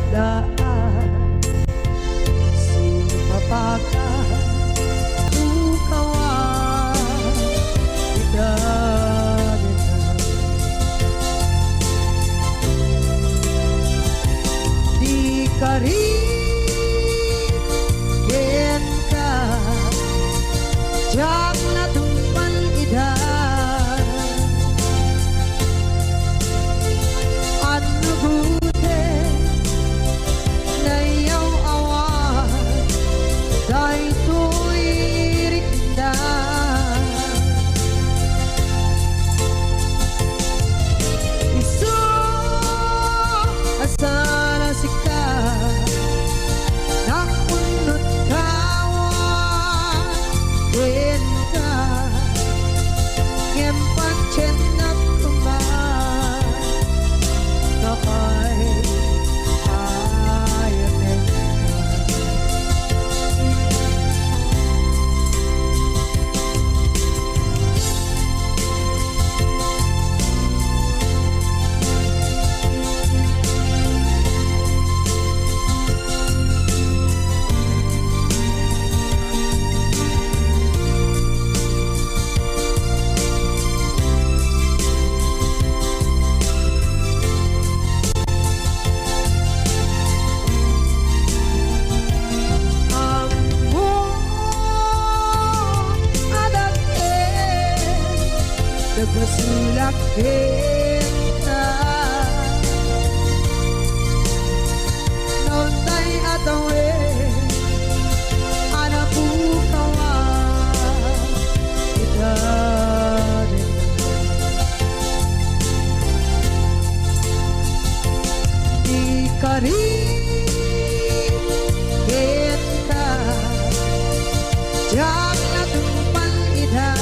daan si papaka ukawan idadeta di kari ken ka jak na tumpan idan ano gute na yaw awan dahil to'y rikda iso asana sika nakunot kawan ken ka ngempang chenak kuman nakay ayanen nagmasulak kita nauntay atawe anak bukawan kita di kari kita jak na tumpan idan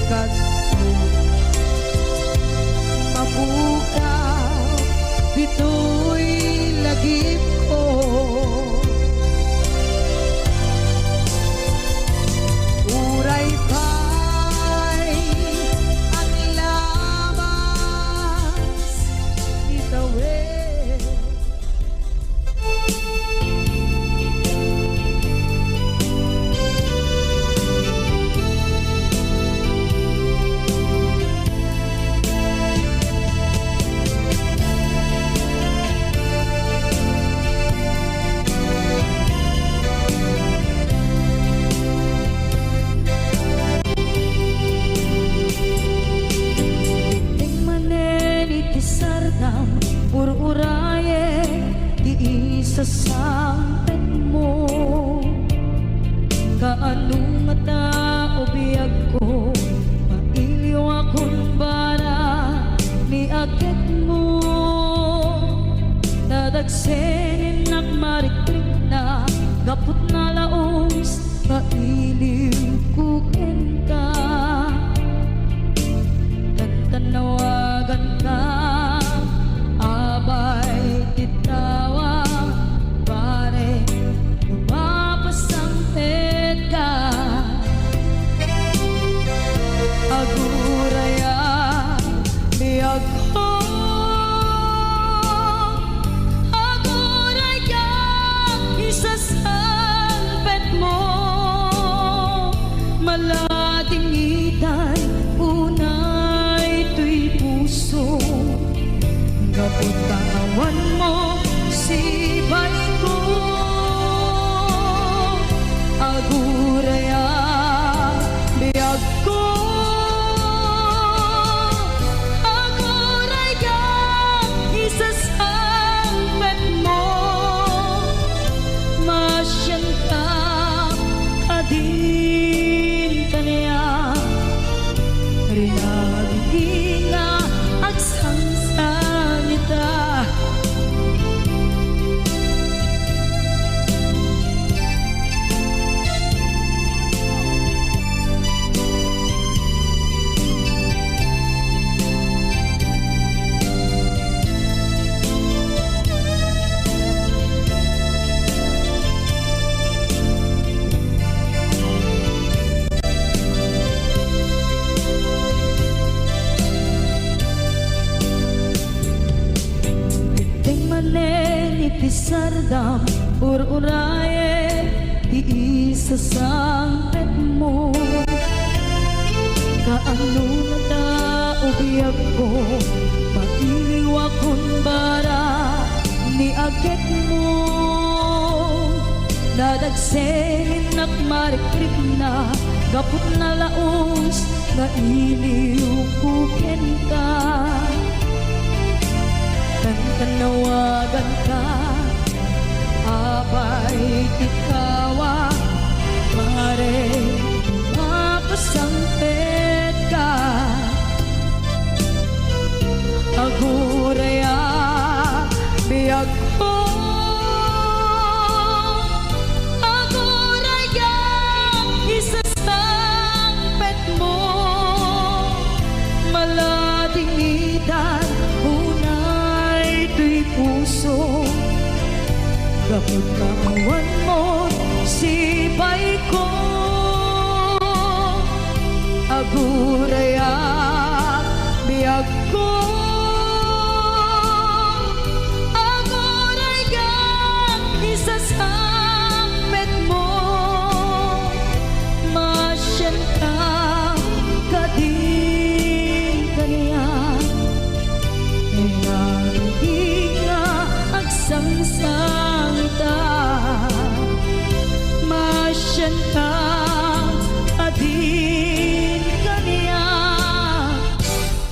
kadto mapukaw bitoy lagip ko uray pa'y ang lamas itawid uraye di isa sampet mo kaanong mata o biyag ko mailiw akong bara ni akit mo dadagsenin at marikrik na gapot na laos mailiw kukin ka tantanawagan ka abay titawa pare lumapasangpet ka aguraya biyag ko aguraya isasangpet mo malating itay unay tuy puso kapag tawan mo sibay ko aguraya biyag ko aguraya isasangpet mo masyan ka kadin kanya rinagin nga agsangsan sardam ur-uraye iisa sangpet mo kaano na ta ubiyag ko mailiw akong bara ni agit mo dadagsenin at marikrik na gapot na laos na iliw kukin ka tanawagan ka abay tikawa pare mapasangpet ka aguraya biyag ko aguraya isasangpet mo malating itan unay tuy puso kapag kawan mo sibay ko aguraya biyag ko